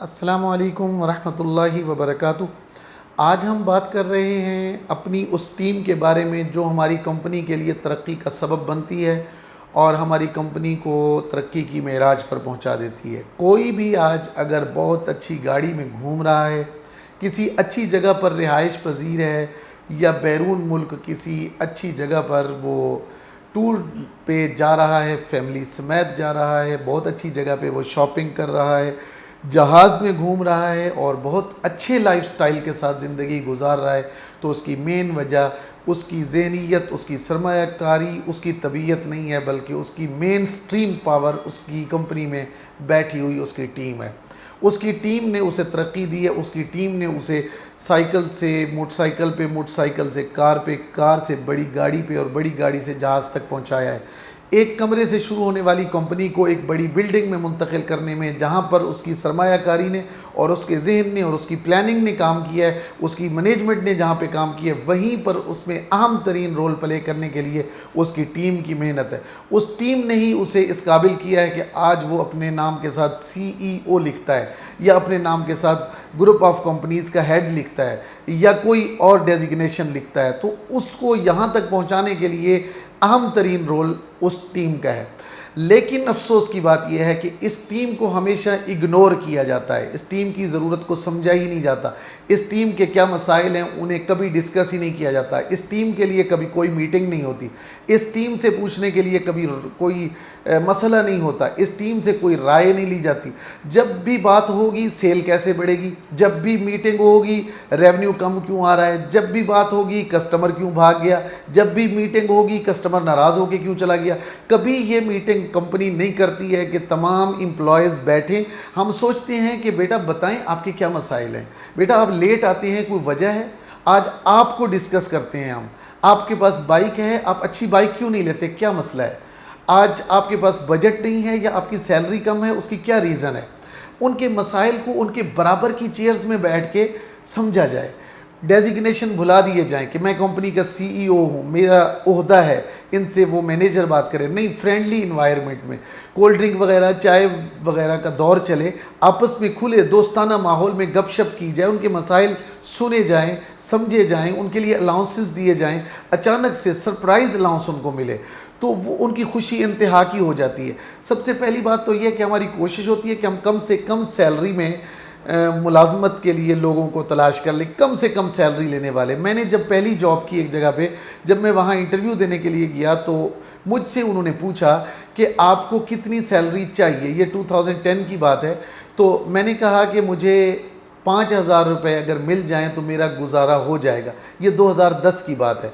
अस्सलामुअलैकुम वरहमतुल्लाहि वबरकातुह। आज हम बात कर रहे हैं अपनी उस टीम के बारे में जो हमारी कंपनी के लिए तरक्की का सबब बनती है और हमारी कंपनी को तरक्की की मेराज पर पहुंचा देती है। कोई भी आज अगर बहुत अच्छी गाड़ी में घूम रहा है, किसी अच्छी जगह पर रिहाइश पजीर है या बैरून मुल्क किसी अच्छी जगह पर वो टूर पे जा रहा है, फैमिली समेत जा रहा है, बहुत अच्छी जगह पे वो शॉपिंग कर रहा है, जहाज़ में घूम रहा है और बहुत अच्छे लाइफस्टाइल के साथ ज़िंदगी गुजार रहा है, तो उसकी मेन वजह उसकी ज़हनीत, उसकी सरमायाकारी, उसकी तबीयत नहीं है, बल्कि उसकी मेन स्ट्रीम पावर उसकी कंपनी में बैठी हुई उसकी टीम है। उसकी टीम ने उसे तरक्की दी है, उसकी टीम ने उसे साइकिल से मोटरसाइकिल पे, मोटरसाइकिल से कार पे, कार से बड़ी गाड़ी पे और बड़ी गाड़ी से जहाज़ तक पहुंचाया है। एक कमरे से शुरू होने वाली कंपनी को एक बड़ी बिल्डिंग में मुंतकिल करने में जहां पर उसकी सरमायाकारी ने और उसके जहन ने और उसकी प्लानिंग ने काम किया है, उसकी मैनेजमेंट ने जहां पे काम किया है, वहीं पर उसमें अहम तरीन रोल प्ले करने के लिए उसकी टीम की मेहनत है। उस टीम ने ही उसे इस काबिल किया है कि आज वो अपने नाम के साथ CEO लिखता है या अपने नाम के साथ ग्रुप ऑफ कंपनीज़ का हेड लिखता है या कोई और डेजिग्नेशन लिखता है। तो उसको यहाँ तक पहुँचाने के लिए अहम तरीन रोल उस टीम का है। लेकिन अफसोस की बात यह है कि इस टीम को हमेशा इग्नोर किया जाता है, इस टीम की ज़रूरत को समझा ही नहीं जाता, इस टीम के क्या मसाइल हैं उन्हें कभी डिस्कस ही नहीं किया जाता, इस टीम के लिए कभी कोई मीटिंग नहीं होती, इस टीम से पूछने के लिए कभी कोई मसला नहीं होता, इस टीम से कोई राय नहीं ली जाती। जब भी बात होगी सेल कैसे बढ़ेगी, जब भी मीटिंग होगी रेवेन्यू कम क्यों आ रहा है, जब भी बात होगी कस्टमर क्यों भाग गया, जब भी मीटिंग होगी कस्टमर नाराज़ होकर क्यों चला गया, कभी ये मीटिंग कंपनी नहीं करती है कि तमाम एम्प्लॉयज़ बैठें। हम सोचते हैं कि बेटा बताएं आपके क्या मसाइल हैं, बेटा आप लेट आते हैं कोई वजह है, आज आपको डिस्कस करते हैं हम। आपके पास बाइक है, आप अच्छी बाइक क्यों नहीं लेते, क्या मसला है, आज आपके पास बजट नहीं है या आपकी सैलरी कम है, उसकी क्या रीज़न है। उनके मसाइल को उनके बराबर की चेयर्स में बैठ के समझा जाए, डेजिग्नेशन भुला दिए जाएं कि मैं कंपनी का CEO हूँ, मेरा ओहदा है, इनसे वो मैनेजर बात करे। नहीं, फ्रेंडली इन्वायरमेंट में कोल्ड ड्रिंक वगैरह, चाय वगैरह का दौर चले, आपस में खुले दोस्ताना माहौल में गपशप की जाए, उनके मसाइल सुने जाएं, समझे जाएं, उनके लिए अलाउंसेस दिए जाएं। अचानक से सरप्राइज़ अलाउंस उनको मिले तो वो उनकी खुशी इंतहा की हो जाती है। सबसे पहली बात तो ये कि हमारी कोशिश होती है कि हम कम से कम सैलरी में मुलाजमत के लिए लोगों को तलाश कर लें, कम से कम सैलरी लेने वाले। मैंने जब पहली जॉब की एक जगह पे, जब मैं वहाँ इंटरव्यू देने के लिए गया तो मुझसे उन्होंने पूछा कि आपको कितनी सैलरी चाहिए, ये 2010 की बात है। तो मैंने कहा कि मुझे 5,000 रुपये अगर मिल जाएँ तो मेरा गुजारा हो जाएगा। ये 2010 की बात है,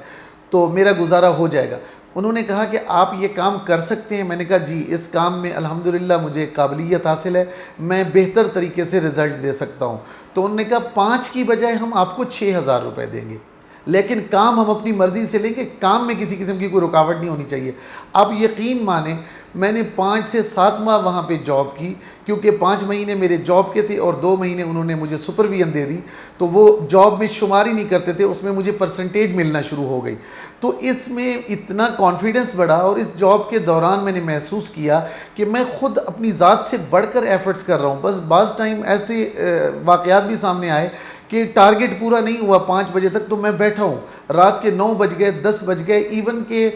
तो मेरा गुजारा हो जाएगा। उन्होंने कहा कि आप ये काम कर सकते हैं। मैंने कहा जी, इस काम में अल्हम्दुलिल्लाह मुझे काबिलियत हासिल है, मैं बेहतर तरीके से रिज़ल्ट दे सकता हूँ। तो उन्होंने कहा 5 की बजाय हम आपको 6,000 रुपये देंगे, लेकिन काम हम अपनी मर्ज़ी से लेंगे, काम में किसी किस्म की कोई रुकावट नहीं होनी चाहिए। आप यकीन माने मैंने 5 से 7 माह वहाँ पे जॉब की, क्योंकि 5 महीने मेरे जॉब के थे और 2 महीने उन्होंने मुझे सुपरविजन दे दी, तो वो जॉब में शुमार ही नहीं करते थे, उसमें मुझे परसेंटेज मिलना शुरू हो गई। तो इसमें इतना कॉन्फिडेंस बढ़ा और इस जॉब के दौरान मैंने महसूस किया कि मैं ख़ुद अपनी ज़ात से बढ़कर एफ़र्ट्स कर रहा हूँ। बस बाज़ टाइम ऐसे वाक़यात भी सामने आए कि टारगेट पूरा नहीं हुआ 5 बजे तक, तो मैं बैठा हूँ, रात के 9 बज गए, 10 बज गए, इवन के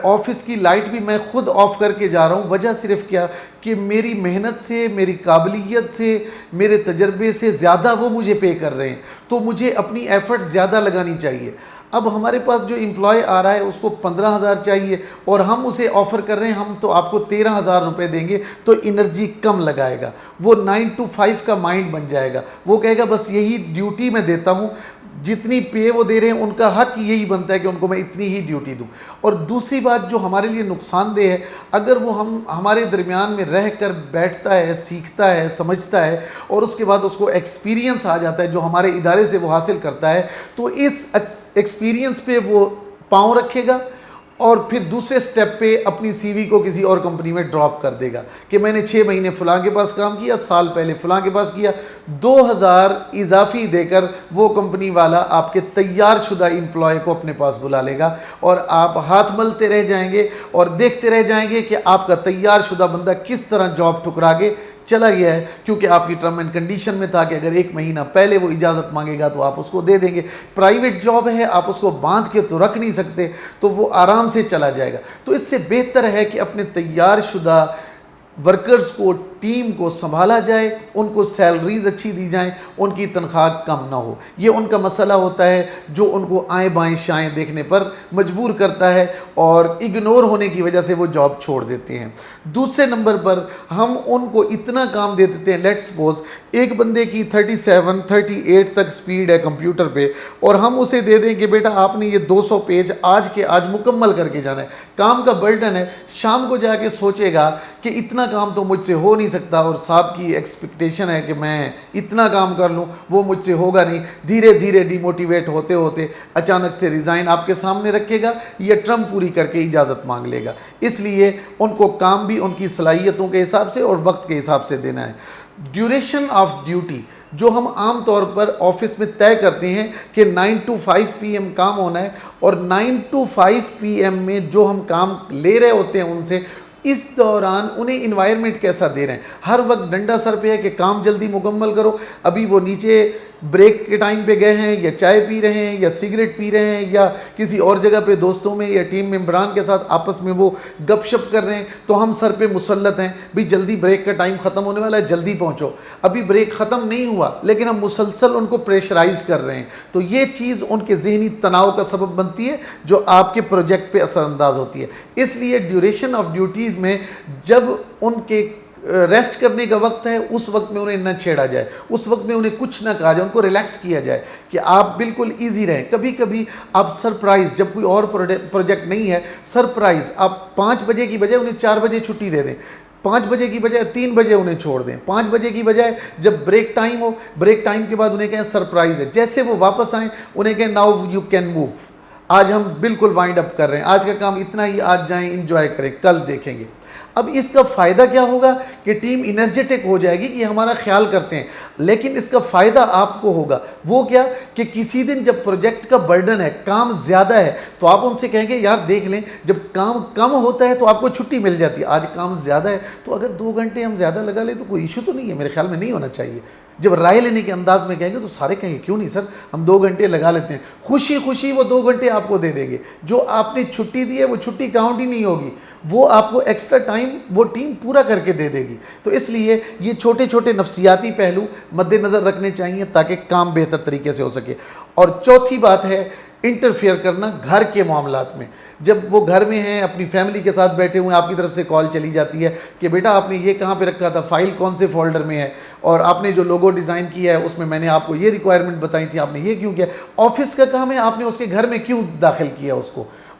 ऑफिस की लाइट भी मैं ख़ुद ऑफ़ करके जा रहा हूँ। वजह सिर्फ क्या कि मेरी मेहनत से, मेरी काबिलियत से, मेरे तजर्बे से ज़्यादा वो मुझे पे कर रहे हैं, तो मुझे अपनी एफ़र्ट्स ज़्यादा लगानी चाहिए। अब हमारे पास जो एम्प्लॉय आ रहा है उसको 15,000 चाहिए और हम उसे ऑफ़र कर रहे हैं हम तो आपको 13,000 रुपये देंगे, तो एनर्जी कम लगाएगा, वो 9 to 5 का माइंड बन जाएगा। वो कहेगा बस यही ड्यूटी मैं देता हूँ, जितनी पे वो दे रहे हैं उनका हक यही बनता है कि उनको मैं इतनी ही ड्यूटी दूं। और दूसरी बात जो हमारे लिए नुकसानदेह है, अगर वो हमारे दरमियान में रह कर बैठता है, सीखता है, समझता है और उसके बाद उसको एक्सपीरियंस आ जाता है जो हमारे इदारे से वो हासिल करता है, तो इस एक्सपीरियंस पे वो पाँव रखेगा और फिर दूसरे स्टेप पे अपनी CV को किसी और कंपनी में ड्रॉप कर देगा कि मैंने 6 महीने फ़लाँ के पास काम किया, साल पहले फ़लाँ के पास किया। 2,000 इजाफी देकर वो कंपनी वाला आपके तैयार शुदा एम्प्लॉय को अपने पास बुला लेगा और आप हाथ मलते रह जाएंगे और देखते रह जाएंगे कि आपका तैयार शुदा बंदा किस तरह जॉब ठुकरा के चला गया है, क्योंकि आपकी टर्म एंड कंडीशन में था कि अगर 1 महीना पहले वो इजाज़त मांगेगा तो आप उसको दे देंगे। प्राइवेट जॉब है, आप उसको बांध के तो रख नहीं सकते, तो वो आराम से चला जाएगा। तो इससे बेहतर है कि अपने तैयार शुदा वर्कर्स को, टीम को संभाला जाए, उनको सैलरीज अच्छी दी जाएं, उनकी तनख्वाह कम ना हो। ये उनका मसला होता है जो उनको आएँ बाएँ शाएँ देखने पर मजबूर करता है और इग्नोर होने की वजह से वो जॉब छोड़ देते हैं। दूसरे नंबर पर हम उनको इतना काम दे देते हैं, लेट्स सपोज एक बंदे की 37, 38 तक स्पीड है कंप्यूटर पे, और हम उसे दे दें कि बेटा आपने ये 200 पेज आज के आज मुकम्मल करके जाना है। काम का बर्डन है, शाम को जाके सोचेगा कि इतना काम तो मुझसे हो नहीं सकता, और साहब की एक्सपेक्टेशन है कि मैं इतना काम कर लूँ, वो मुझसे होगा नहीं। धीरे धीरे डिमोटिवेट होते होते अचानक से रिज़ाइन आपके सामने रखेगा या टर्म पूरी करके इजाज़त मांग लेगा। इसलिए उनको काम भी उनकी सलाहियतों के हिसाब से और वक्त के हिसाब से देना है। ड्यूरेशन ऑफ ड्यूटी जो हम आम तौर पर ऑफिस में तय करते हैं कि 9 to 5 PM काम होना है, और 9 to 5 PM में जो हम काम ले रहे होते हैं उनसे, इस दौरान उन्हें इन्वायरमेंट कैसा दे रहे हैं। हर वक्त डंडा सर पे है कि काम जल्दी मुकम्मल करो। अभी वो नीचे ब्रेक के टाइम पे गए हैं, या चाय पी रहे हैं, या सिगरेट पी रहे हैं, या किसी और जगह पे दोस्तों में या टीम मेंबरान के साथ आपस में वो गपशप कर रहे हैं, तो हम सर पे मुसल्लत हैं भी जल्दी ब्रेक का टाइम ख़त्म होने वाला है, जल्दी पहुंचो। अभी ब्रेक ख़त्म नहीं हुआ, लेकिन हम मुसलसल उनको प्रेशराइज़ कर रहे हैं। तो ये चीज़ उनके ज़हनी तनाव का सबब बनती है, जो आपके प्रोजेक्ट पे असरअंदाज होती है। इसलिए ड्यूरेशन ऑफ ड्यूटीज़ में जब उनके रेस्ट करने का वक्त है, उस वक्त में उन्हें न छेड़ा जाए, उस वक्त में उन्हें कुछ ना कहा जाए, उनको रिलैक्स किया जाए कि आप बिल्कुल इजी रहें। कभी कभी आप सरप्राइज़, जब कोई और प्रोजेक्ट नहीं है, सरप्राइज़ आप 5 बजे की बजाय उन्हें 4 बजे छुट्टी दे दें, 5 बजे की बजाय 3 बजे उन्हें छोड़ दें, 5 बजे की बजाय जब ब्रेक टाइम हो, ब्रेक टाइम के बाद उन्हें कहें सरप्राइज़ है। जैसे वो वापस आएँ उन्हें कहें नाउ यू कैन मूव, आज हम बिल्कुल वाइंड अप कर रहे हैं, आज का काम इतना ही, आज जाएं इंजॉय करें, कल देखेंगे। अब इसका फ़ायदा क्या होगा कि टीम इनर्जेटिक हो जाएगी कि हमारा ख्याल करते हैं। लेकिन इसका फ़ायदा आपको होगा, वो क्या कि किसी दिन जब प्रोजेक्ट का बर्डन है, काम ज़्यादा है, तो आप उनसे कहेंगे यार देख लें, जब काम कम होता है तो आपको छुट्टी मिल जाती है, आज काम ज़्यादा है तो अगर 2 घंटे हम ज़्यादा लगा लें तो कोई इशू तो नहीं है, मेरे ख्याल में नहीं होना चाहिए। जब राय लेने के अंदाज में कहेंगे तो सारे कहेंगे क्यों नहीं सर, हम 2 घंटे लगा लेते हैं। खुशी खुशी वो 2 घंटे आपको दे देंगे। जो आपने छुट्टी दी है वो छुट्टी काउंट ही नहीं होगी, वो आपको एक्स्ट्रा टाइम वो टीम पूरा करके दे देगी। तो इसलिए ये छोटे छोटे नफ्सियाती पहलू मद्देनज़र रखने चाहिए ताकि काम बेहतर तरीके से हो सके। और चौथी बात है इंटरफेयर करना घर के मामलात में। जब वो घर में हैं, अपनी फैमिली के साथ बैठे हुए हैं, आपकी तरफ से कॉल चली जाती है कि बेटा आपने ये कहाँ पे रखा था, फाइल कौन से फोल्डर में है, और आपने जो लोगो डिज़ाइन किया है उसमें मैंने आपको ये रिक्वायरमेंट बताई थी, आपने ये क्यों किया। ऑफिस का काम है, आपने उसके घर में क्यों दाखिल किया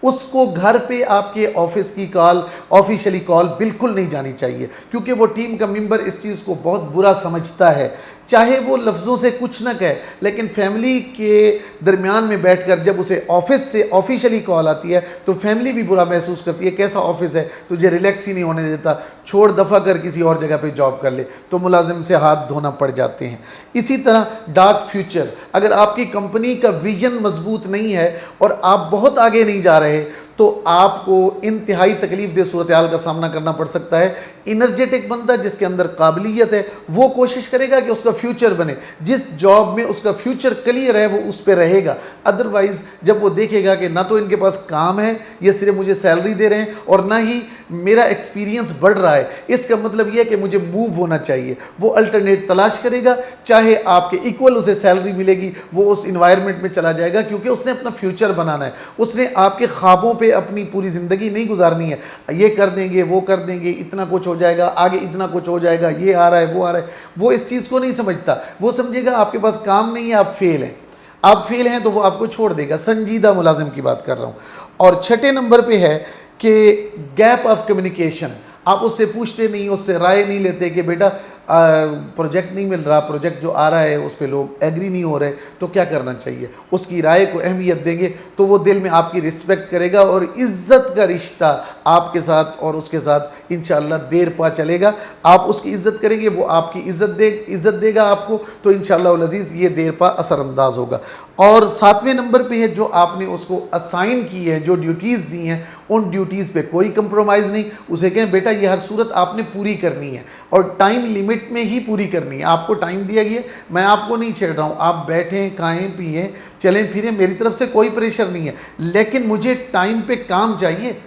उसको घर पे आपके ऑफिस की कॉल, ऑफिशियली कॉल बिल्कुल नहीं जानी चाहिए, क्योंकि वो टीम का मेंबर इस चीज़ को बहुत बुरा समझता है। चाहे वो लफ्ज़ों से कुछ न कहे, लेकिन फैमिली के दरमियान में बैठकर जब उसे ऑफिस से ऑफिशियली कॉल आती है तो फैमिली भी बुरा महसूस करती है, कैसा ऑफिस है, तुझे रिलैक्स ही नहीं होने देता, छोड़ दफ़ा कर किसी और जगह पे जॉब कर ले, तो मुलाजिम से हाथ धोना पड़ जाते हैं। इसी तरह डार्क फ्यूचर, अगर आपकी कंपनी का विजन मजबूत नहीं है और आप बहुत आगे नहीं जा रहे तो आपको इंतहाई तकलीफ दे सूरत हाल का सामना करना पड़ सकता है। इनर्जेटिक बंदा जिसके अंदर काबिलियत है वो कोशिश करेगा कि उसका फ्यूचर बने, जिस जॉब में उसका फ्यूचर क्लियर है वो उस पर रहेगा। अदरवाइज़ जब वो देखेगा कि ना तो इनके पास काम है, ये सिर्फ मुझे सैलरी दे रहे हैं, और ना ही मेरा एक्सपीरियंस बढ़ रहा है, इसका मतलब ये है कि मुझे मूव होना चाहिए, वो अल्टरनेट तलाश करेगा। चाहे आपके इक्वल उसे सैलरी मिलेगी, वो उस इन्वायरमेंट में चला जाएगा, क्योंकि उसने अपना फ्यूचर बनाना है, उसने आपके ख्वाबों पे अपनी पूरी ज़िंदगी नहीं गुजारनी है। ये कर देंगे, वो कर देंगे, इतना कुछ हो जाएगा, आगे इतना कुछ हो जाएगा, ये आ रहा है, वो आ रहा है, वो इस चीज़ को नहीं समझता। वो समझेगा आपके पास काम नहीं है, आप फेल हैं, आप फेल हैं तो वो आपको छोड़ देगा। संजीदा मुलाजिम की बात कर रहा हूँ। और छठे नंबर पे है कि गैप ऑफ कम्युनिकेशन, आप उससे पूछते नहीं, उससे राय नहीं लेते कि बेटा प्रोजेक्ट नहीं मिल रहा, प्रोजेक्ट जो आ रहा है उस पर लोग एग्री नहीं हो रहे, तो क्या करना चाहिए। उसकी राय को अहमियत देंगे तो वो दिल में आपकी रिस्पेक्ट करेगा, और इज़्ज़त का रिश्ता आपके साथ और उसके साथ इंशाअल्लाह देर पा चलेगा। आप उसकी इज़्ज़त करेंगे, वो आपकी इज़्ज़त देगा आपको, तो इंशाअल्लाह वल अज़ीज़ ये देर पा असरअंदाज होगा। और 7वें नंबर पे है जो आपने उसको असाइन की है, जो ड्यूटीज़ दी हैं उन ड्यूटीज़ पे कोई कंप्रोमाइज़ नहीं। उसे कहें बेटा ये हर सूरत आपने पूरी करनी है और टाइम लिमिट में ही पूरी करनी है। आपको टाइम दिया गया, मैं आपको नहीं छेड़ रहा हूँ, आप बैठें, खाएँ, पिएँ, चलें फिरें, मेरी तरफ से कोई प्रेशर नहीं है, लेकिन मुझे टाइम पे काम चाहिए।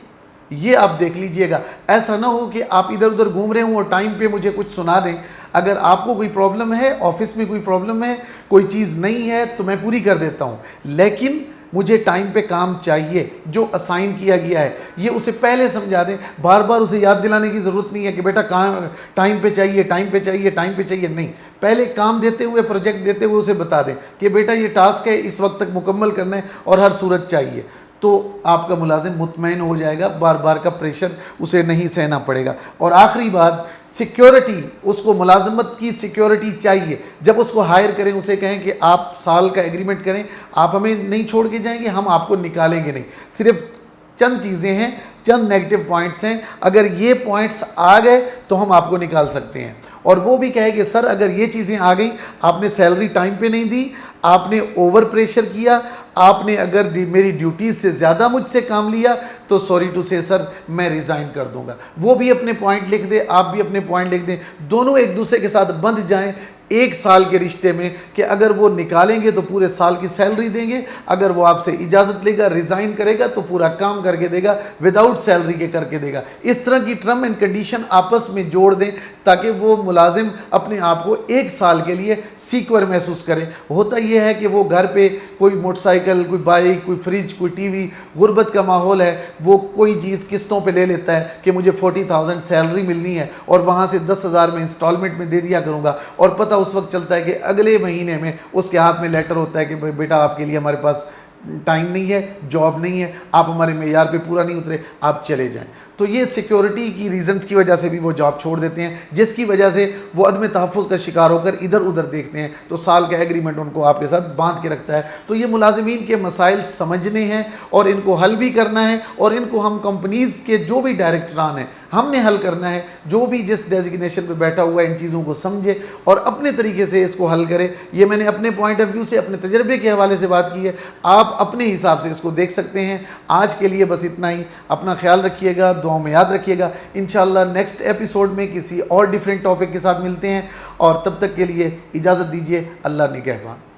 ये आप देख लीजिएगा। ऐसा ना हो कि आप इधर उधर घूम रहे हों और टाइम पे मुझे कुछ सुना दें। अगर आपको कोई प्रॉब्लम है, ऑफिस में कोई प्रॉब्लम है, कोई चीज़ नहीं है, तो मैं पूरी कर देता हूँ, लेकिन मुझे टाइम पे काम चाहिए जो असाइन किया गया है। ये उसे पहले समझा दें, बार बार उसे याद दिलाने की ज़रूरत नहीं है कि बेटा काम टाइम पे चाहिए, टाइम पे चाहिए, टाइम पे चाहिए। नहीं, पहले काम देते हुए, प्रोजेक्ट देते हुए उसे बता दें कि बेटा ये टास्क है, इस वक्त तक मुकम्मल करना है और हर सूरत चाहिए। तो आपका मुलाजिम मुतमईन हो जाएगा, बार बार का प्रेशर उसे नहीं सहना पड़ेगा। और आखिरी बात, सिक्योरिटी, उसको मुलाजमत की सिक्योरिटी चाहिए। जब उसको हायर करें उसे कहें कि आप साल का एग्रीमेंट करें, आप हमें नहीं छोड़ के जाएंगे, हम आपको निकालेंगे नहीं। सिर्फ चंद चीज़ें हैं, चंद नेगेटिव पॉइंट्स हैं, अगर ये पॉइंट्स आ गए तो हम आपको निकाल सकते हैं। और वो भी कहे कि सर अगर ये चीज़ें आ गई, आपने सैलरी टाइम पे नहीं दी, आपने ओवर प्रेशर किया, आपने अगर मेरी ड्यूटीज़ से ज़्यादा मुझसे काम लिया, तो सॉरी टू से सर मैं रिज़ाइन कर दूंगा। वो भी अपने पॉइंट लिख दे, आप भी अपने पॉइंट लिख दें, दोनों एक दूसरे के साथ बंध जाएं एक साल के रिश्ते में कि अगर वो निकालेंगे तो पूरे साल की सैलरी देंगे, अगर वो आपसे इजाज़त लेगा, रिज़ाइन करेगा तो पूरा काम करके देगा, विदाउट सैलरी के करके देगा। इस तरह की टर्म एंड कंडीशन आपस में जोड़ दें ताकि वो मुलाजिम अपने आप को एक साल के लिए सिक्योर महसूस करे। होता यह है कि वो घर पे कोई मोटरसाइकिल, कोई बाइक, कोई फ्रिज, कोई टीवी, गुर्बत का माहौल है, वो कोई चीज़ किस्तों पे ले लेता है कि मुझे 40,000 सैलरी मिलनी है और वहाँ से 10,000 में इंस्टॉलमेंट में दे दिया करूँगा, और पता उस वक्त चलता है कि अगले महीने में उसके हाथ में लेटर होता है कि भाई बेटा आपके लिए हमारे पास टाइम नहीं है, जॉब नहीं है, आप हमारे मेयार पे पूरा नहीं उतरे, आप चले जाएं। तो ये सिक्योरिटी की रीज़न्स की वजह से भी वो जॉब छोड़ देते हैं, जिसकी वजह से वो अदम तहफ़्फ़ुज़ का शिकार होकर इधर उधर देखते हैं, तो साल का एग्रीमेंट उनको आपके साथ बांध के रखता है। तो ये मुलाजिमीन के मसाइल समझने हैं और इनको हल भी करना है, और इनको हम कंपनीज़ के जो भी डायरेक्टरान हैं हमने हल करना है। जो भी जिस डेजिग्नेशन पे बैठा हुआ है इन चीज़ों को समझे और अपने तरीके से इसको हल करे। ये मैंने अपने पॉइंट ऑफ व्यू से, अपने तजर्बे के हवाले से बात की है, आप अपने हिसाब से इसको देख सकते हैं। आज के लिए बस इतना ही। अपना ख्याल रखिएगा, दुआ में याद रखिएगा। इंशाअल्लाह नेक्स्ट एपिसोड में किसी और डिफरेंट टॉपिक के साथ मिलते हैं, और तब तक के लिए इजाज़त दीजिए। अल्लाह निगहबान।